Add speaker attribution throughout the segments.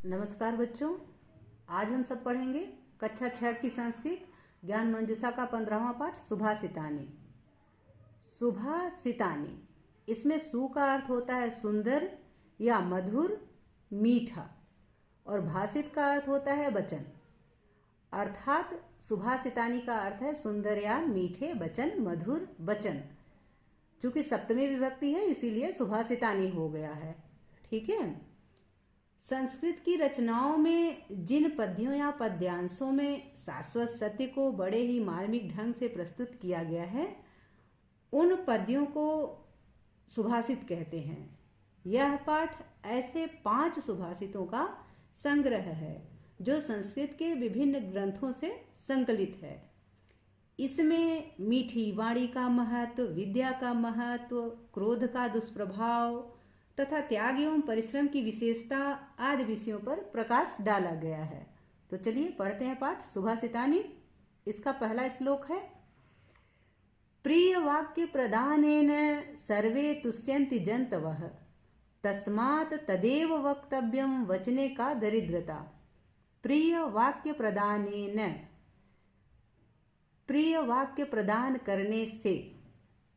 Speaker 1: नमस्कार बच्चों, आज हम सब पढ़ेंगे कक्षा 6 की संस्कृत ज्ञान मंजूषा का 15वां पाठ सुभाषितानी। सुभाषितानी, इसमें सु का अर्थ होता है सुंदर या मधुर, मीठा, और भाषित का अर्थ होता है वचन। अर्थात सुभाषितानी का अर्थ है सुंदर या मीठे वचन, मधुर वचन। चूंकि सप्तमी विभक्ति है इसीलिए सुभाषितानी हो गया है। ठीक है। संस्कृत की रचनाओं में जिन पद्यों या पद्यांशों में शाश्वत सत्य को बड़े ही मार्मिक ढंग से प्रस्तुत किया गया है उन पद्यों को सुभाषित कहते हैं। यह पाठ ऐसे 5 सुभाषितों का संग्रह है जो संस्कृत के विभिन्न ग्रंथों से संकलित है। इसमें मीठी वाणी का महत्व, विद्या का महत्व, क्रोध का दुष्प्रभाव तथा त्याग एवं परिश्रम की विशेषता आदि विषयों पर प्रकाश डाला गया है। तो चलिए पढ़ते हैं पाठ सुभाषितानी। इसका पहला श्लोक है, प्रिय वाक्य प्रदानेन सर्वे तुष्यन्ति जन्तवः तस्मात् तदेव वक्तव्यम वचने का दरिद्रता। प्रिय वाक्य प्रदानेन, प्रिय वाक्य प्रदान करने से,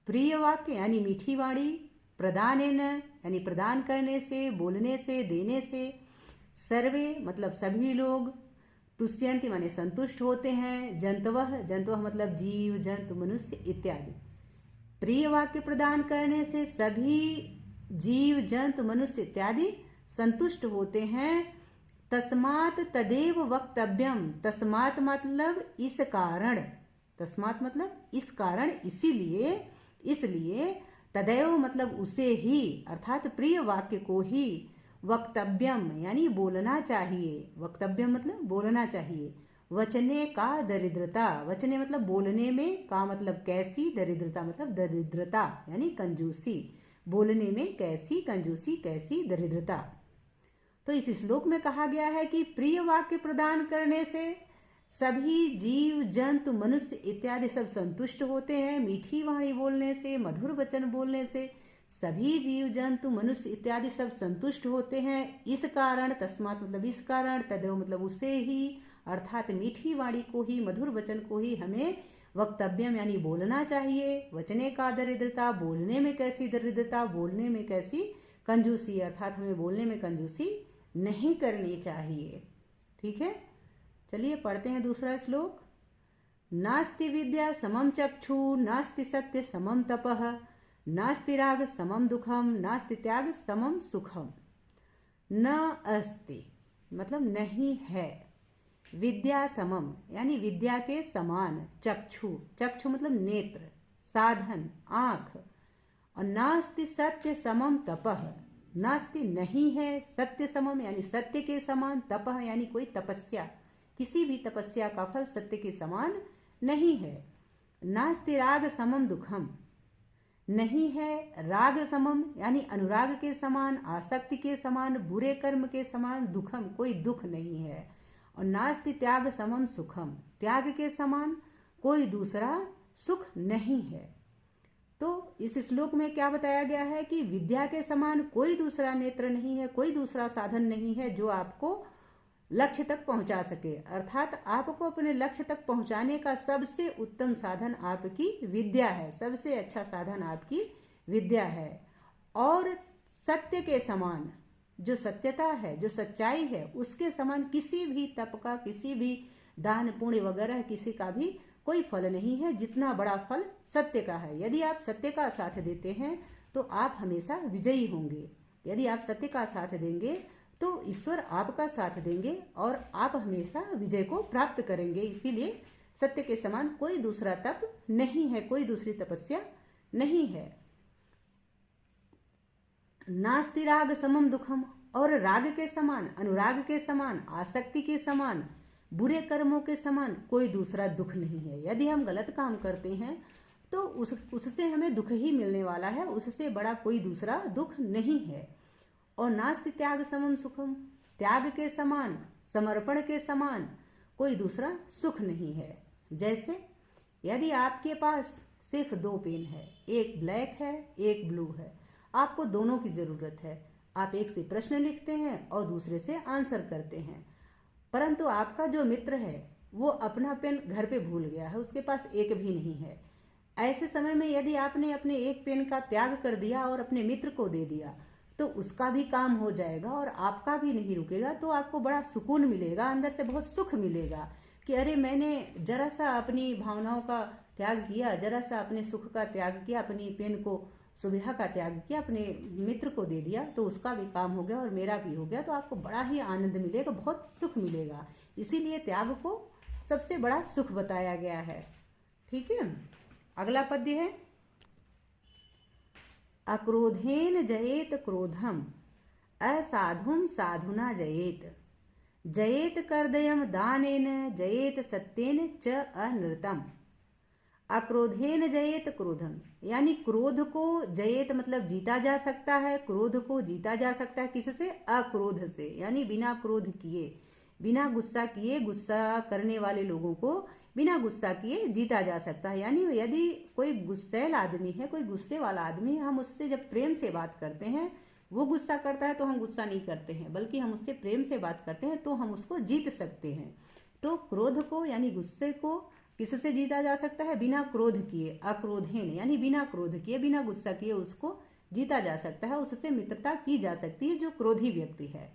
Speaker 1: प्रिय वाक्य यानी मीठी वाणी, प्रदानेन यानी प्रदान करने से, बोलने से, देने से, सर्वे मतलब सभी लोग, तुष्यन्ति माने संतुष्ट होते हैं, जंतवः, जंतवः मतलब जीव जंतु मनुष्य इत्यादि। प्रिय वाक्य प्रदान करने से सभी जीव जंतु मनुष्य इत्यादि संतुष्ट होते हैं। तस्मात् तदेव वक्तव्यम, तस्मात् मतलब इस कारण, तस्मात् मतलब इस कारण, इसीलिए, इसलिए, तदैव मतलब उसे ही, अर्थात प्रिय वाक्य को ही, वक्तव्यम यानी बोलना चाहिए, वक्तव्यम मतलब बोलना चाहिए। वचने का दरिद्रता, वचने मतलब बोलने में, का मतलब कैसी, दरिद्रता मतलब दरिद्रता यानी कंजूसी, बोलने में कैसी कंजूसी, कैसी दरिद्रता। तो इस श्लोक में कहा गया है कि प्रिय वाक्य प्रदान करने से सभी जीव जंतु मनुष्य इत्यादि सब संतुष्ट होते हैं। मीठी वाणी बोलने से, मधुर वचन बोलने से सभी जीव जंतु मनुष्य इत्यादि सब संतुष्ट होते हैं। इस कारण, तस्मात् मतलब इस कारण, तदेव मतलब उसे ही, अर्थात मीठी वाणी को ही, मधुर वचन को ही हमें वक्तव्यम यानी बोलना चाहिए। वचने का दरिद्रता, बोलने में कैसी दरिद्रता, बोलने में कैसी कंजूसी, अर्थात हमें बोलने में कंजूसी नहीं करनी चाहिए। ठीक है। चलिए पढ़ते हैं दूसरा श्लोक। नास्ति विद्या समम चक्षु, नास्ति सत्य समम तपः, नास्ति राग समम दुखम, नास्ति त्याग समम सुखम। न अस्ति मतलब नहीं है, विद्या समम यानी विद्या के समान, चक्षु, चक्षु मतलब नेत्र, साधन, आंख, और नास्ति सत्य समम तपः, नास्ति नहीं है, सत्य समम यानी सत्य के समान, तपः यानी कोई तपस्या, किसी भी तपस्या का फल सत्य के समान नहीं है। नास्ति राग समम दुखम, नहीं है राग समम यानी अनुराग के समान, आसक्ति के समान, बुरे कर्म के समान, दुखम कोई दुख नहीं है। और नास्ति त्याग समम सुखम, त्याग के समान कोई दूसरा सुख नहीं है। तो इस श्लोक में क्या बताया गया है कि विद्या के समान कोई दूसरा नेत्र नहीं है, कोई दूसरा साधन नहीं है जो आपको लक्ष्य तक पहुंचा सके, अर्थात आपको अपने लक्ष्य तक पहुंचाने का सबसे उत्तम साधन आपकी विद्या है, सबसे अच्छा साधन आपकी विद्या है। और सत्य के समान जो सत्यता है, जो सच्चाई है, उसके समान किसी भी तप का, किसी भी दान पुण्य वगैरह किसी का भी कोई फल नहीं है जितना बड़ा फल सत्य का है। यदि आप सत्य का साथ देते हैं तो आप हमेशा विजयी होंगे। यदि आप सत्य का साथ देंगे तो ईश्वर आपका साथ देंगे और आप हमेशा विजय को प्राप्त करेंगे। इसीलिए सत्य के समान कोई दूसरा तप नहीं है, कोई दूसरी तपस्या नहीं है। नास्ति राग समम दुखम, और राग के समान, अनुराग के समान, आसक्ति के समान, बुरे कर्मों के समान कोई दूसरा दुख नहीं है। यदि हम गलत काम करते हैं तो उससे हमें दुख ही मिलने वाला है, उससे बड़ा कोई दूसरा दुख नहीं है। और नास्ति त्याग समम सुखम, त्याग के समान, समर्पण के समान कोई दूसरा सुख नहीं है। जैसे यदि आपके पास सिर्फ 2 पेन है, एक ब्लैक है एक ब्लू है, आपको दोनों की जरूरत है। आप एक से प्रश्न लिखते हैं और दूसरे से आंसर करते हैं, परंतु आपका जो मित्र है वो अपना पेन घर पे भूल गया है, उसके पास एक भी नहीं है। ऐसे समय में यदि आपने अपने एक पेन का त्याग कर दिया और अपने मित्र को दे दिया तो उसका भी काम हो जाएगा और आपका भी नहीं रुकेगा। तो आपको बड़ा सुकून मिलेगा, अंदर से बहुत सुख मिलेगा कि अरे मैंने जरा सा अपनी भावनाओं का त्याग किया, जरा सा अपने सुख का त्याग किया, अपनी पेन को सुविधा का त्याग किया, अपने मित्र को दे दिया तो उसका भी काम हो गया और मेरा भी हो गया। तो आपको बड़ा ही आनंद मिलेगा, बहुत सुख मिलेगा। इसीलिए त्याग को सबसे बड़ा सुख बताया गया है। ठीक है, अगला पद्य है अक्रोधेन जयेत क्रोधम असाधुम साधुना जयेत, जयेत कर्दयम दानेन जयेत सत्येन च अनृतम। अक्रोधेन जयेत क्रोधम, यानी क्रोध को जयेत मतलब जीता जा सकता है, क्रोध को जीता जा सकता है किससे? अक्रोध से, यानी बिना क्रोध किए, बिना गुस्सा किए, गुस्सा करने वाले लोगों को बिना गुस्सा किए जीता जा सकता है। यानी यदि कोई गुस्सैल आदमी है, कोई गुस्से वाला आदमी है, हम उससे जब प्रेम से बात करते हैं, वो गुस्सा करता है तो हम गुस्सा नहीं करते हैं, बल्कि हम उससे प्रेम से बात करते हैं तो हम उसको जीत सकते हैं। तो क्रोध को यानी गुस्से को किससे जीता जा सकता है? बिना क्रोध किए, अक्रोधेन यानी बिना क्रोध किए, बिना गुस्सा किए उसको जीता जा सकता है, उससे मित्रता की जा सकती है जो क्रोधी व्यक्ति है।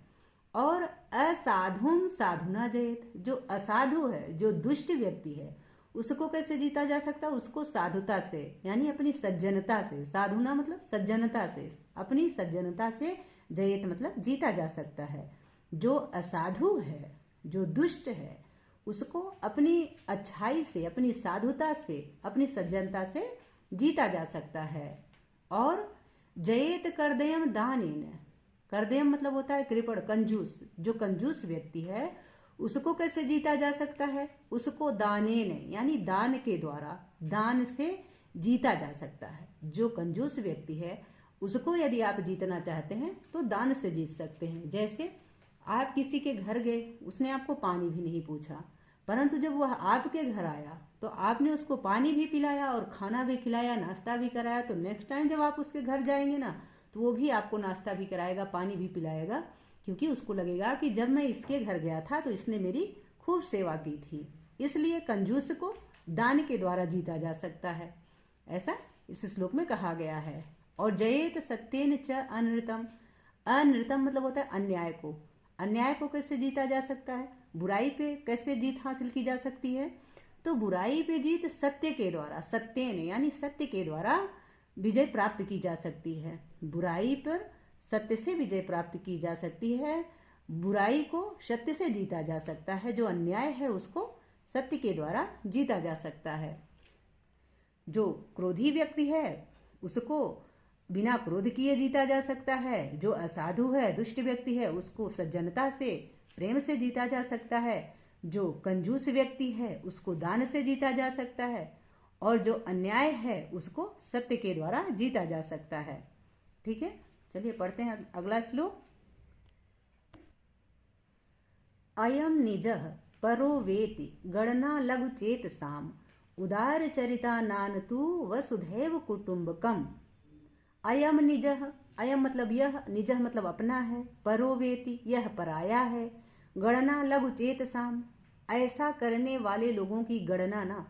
Speaker 1: और असाधुम साधुना जयेत, जो असाधु है, जो दुष्ट व्यक्ति है, उसको कैसे जीता जा सकता है? उसको साधुता से यानी अपनी सज्जनता से, साधुना मतलब सज्जनता से, अपनी सज्जनता से जयेत मतलब जीता जा सकता है। जो असाधु है, जो दुष्ट है, उसको अपनी अच्छाई से, अपनी साधुता से, अपनी सज्जनता से जीता जा सकता है। और जयेत कर्दयम दानेन, कर्दयम मतलब होता है कृपण, कंजूस। जो कंजूस व्यक्ति है उसको कैसे जीता जा सकता है? उसको दानेन यानी दान के द्वारा, दान से जीता जा सकता है। जो कंजूस व्यक्ति है उसको यदि आप जीतना चाहते हैं तो दान से जीत सकते हैं। जैसे आप किसी के घर गए, उसने आपको पानी भी नहीं पूछा, परंतु जब वह आपके घर आया तो आपने उसको पानी भी पिलाया और खाना भी खिलाया, नाश्ता भी कराया। तो नेक्स्ट टाइम जब आप उसके घर जाएंगे ना तो वो भी आपको नाश्ता भी कराएगा, पानी भी पिलाएगा, क्योंकि उसको लगेगा कि जब मैं इसके घर गया था तो इसने मेरी खूब सेवा की थी। इसलिए कंजूस को दान के द्वारा जीता जा सकता है, ऐसा इस श्लोक में कहा गया है। और जयेत सत्येन च अनृतम, अनृतम मतलब होता है अन्याय को। अन्याय को कैसे जीता जा सकता है? बुराई पे कैसे जीत हासिल की जा सकती है? तो बुराई पे जीत सत्य के द्वारा, सत्येन यानी सत्य के द्वारा विजय प्राप्त की जा सकती है। बुराई पर सत्य से विजय प्राप्त की जा सकती है। बुराई को सत्य से जीता जा सकता है, जो अन्याय है उसको सत्य के द्वारा जीता जा सकता है। जो क्रोधी व्यक्ति है उसको बिना क्रोध किए जीता जा सकता है। जो असाधु है, दुष्ट व्यक्ति है, उसको सज्जनता से, प्रेम से जीता जा सकता है। जो कंजूस व्यक्ति है उसको दान से जीता जा सकता है। और जो अन्याय है उसको सत्य के द्वारा जीता जा सकता है। ठीक है, चलिए पढ़ते हैं अगला श्लोक। अयम निजः परो वेति गणना लघु चेत साम, उदार चरिता नानतु वसुधैव कुटुंबकम। अयम निजः, अयम मतलब यह, निजः मतलब अपना है, परो वेति यह पराया है, गणना लघु चेत साम ऐसा करने वाले लोगों की गणना ना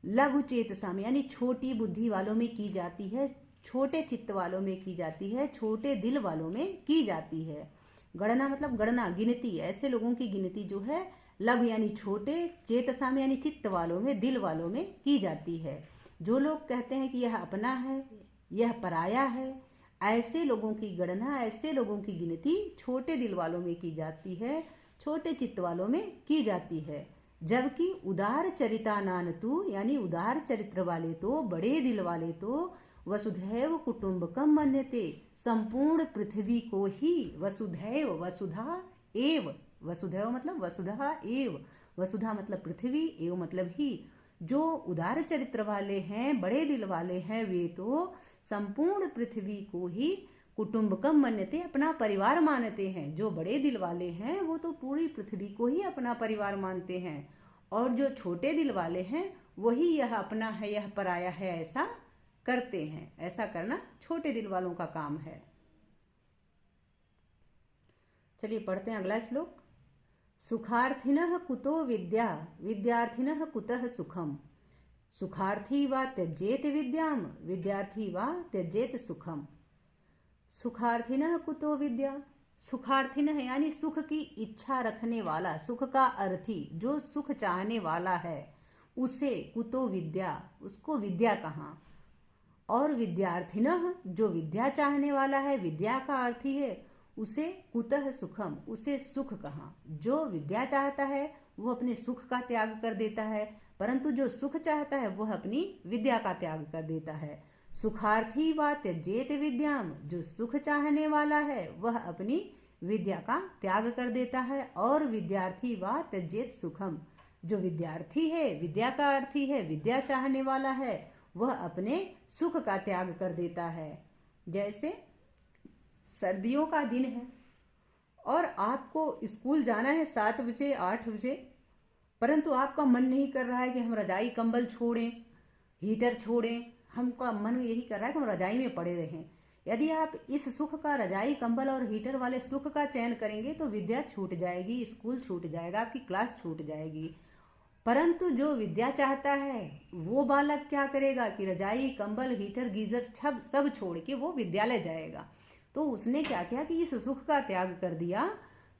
Speaker 1: लघु चेत साम यानी छोटी बुद्धि वालों में की जाती है, छोटे चित्त वालों में की जाती है, छोटे दिल वालों में की जाती है। गणना मतलब गणना, गिनती, ऐसे लोगों की गिनती जो है लघु यानी छोटे, चेतसा में यानी चित्त वालों में, दिल वालों में की जाती है। जो लोग कहते हैं कि यह अपना है, यह पराया है, ऐसे लोगों की गणना, ऐसे लोगों की गिनती छोटे दिल वालों में की जाती है, छोटे चित्त वालों में की जाती है। जबकि उदार चरितानानतु यानी उदार चरित्र वाले तो, बड़े दिल वाले तो वसुधैव कुटुंबकम मन्यते संपूर्ण पृथ्वी को ही वसुधैव, वसुधा एव, वसुधैव मतलब वसुधा एव, वसुधा मतलब पृथ्वी, एव मतलब ही। जो उदार चरित्र वाले हैं, बड़े दिल वाले हैं, वे तो संपूर्ण पृथ्वी को ही कुटुंबकम मन्यते अपना परिवार मानते हैं। जो बड़े दिल वाले हैं वो तो पूरी पृथ्वी को ही अपना परिवार मानते हैं। और जो छोटे दिल वाले हैं वही यह अपना है, यह पराया है ऐसा करते हैं। ऐसा करना छोटे दिल वालों का काम है। चलिए पढ़ते हैं अगला श्लोक। सुखार्थिनः कुतो विद्या विद्यार्थिनः कुतः सुखम, सुखार्थी वा त्यजेत विद्याम विद्यार्थी वा त्यजेत सुखम। सुखार्थिनः कुतो विद्या, सुखार्थिनः यानी सुख की इच्छा रखने वाला, सुख का अर्थी, जो सुख चाहने वाला है उसे कुतो विद्या, उसको विद्या कहाँ। और विद्यार्थिनः जो विद्या चाहने वाला है, विद्या का अर्थी है, उसे कुतः सुखम, उसे सुख कहाँ। जो विद्या चाहता है वो अपने सुख का त्याग कर देता है, परंतु जो सुख चाहता है वह अपनी विद्या का त्याग कर देता है। सुखार्थी वा त्यजेत विद्याम, जो सुख चाहने वाला है वह अपनी विद्या का त्याग कर देता है। और विद्यार्थी वा त्यजेत सुखम, जो विद्यार्थी है, विद्या का अर्थी है, विद्या चाहने वाला है, वह अपने सुख का त्याग कर देता है। जैसे सर्दियों का दिन है और आपको स्कूल जाना है 7 बजे 8 बजे, परंतु आपका मन नहीं कर रहा है कि हम रजाई कंबल छोड़ें, हीटर छोड़ें, हमका मन यही कर रहा है कि हम रजाई में पड़े रहें। यदि आप इस सुख का, रजाई कंबल और हीटर वाले सुख का चयन करेंगे तो विद्या छूट जाएगी, स्कूल छूट जाएगा, आपकी क्लास छूट जाएगी। परंतु जो विद्या चाहता है वो बालक क्या करेगा कि रजाई कंबल हीटर गीजर सब छोड़ के वो विद्यालय जाएगा। तो उसने क्या किया कि इस सुख का त्याग कर दिया,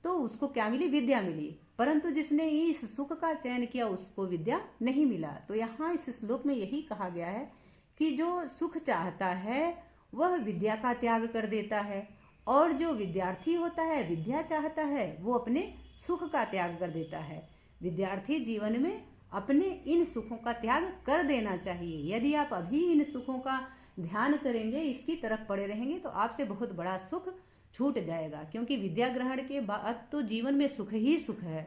Speaker 1: तो उसको क्या मिली, विद्या मिली। परंतु जिसने इस सुख का चयन किया उसको विद्या नहीं मिला। तो यहाँ इस श्लोक में यही कहा गया है कि जो सुख चाहता है वह विद्या का त्याग कर देता है, और जो विद्यार्थी होता है, विद्या चाहता है, वो अपने सुख का त्याग कर देता है। विद्यार्थी जीवन में अपने इन सुखों का त्याग कर देना चाहिए। यदि आप अभी इन सुखों का ध्यान करेंगे, इसकी तरफ पड़े रहेंगे, तो आपसे बहुत बड़ा सुख छूट जाएगा। क्योंकि विद्या ग्रहण के बाद तो जीवन में सुख ही सुख है।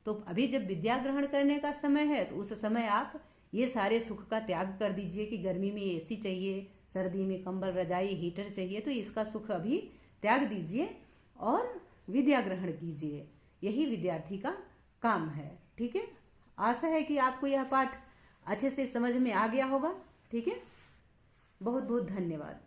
Speaker 1: तो अभी जब विद्या ग्रहण करने का समय है तो उस समय आप ये सारे सुख का त्याग कर दीजिए कि गर्मी में एसी चाहिए, सर्दी में कंबल रजाई हीटर चाहिए, तो इसका सुख अभी त्याग दीजिए और विद्या ग्रहण कीजिए। यही विद्यार्थी का काम है। ठीक है, आशा है कि आपको यह पाठ अच्छे से समझ में आ गया होगा। ठीक है, बहुत बहुत धन्यवाद।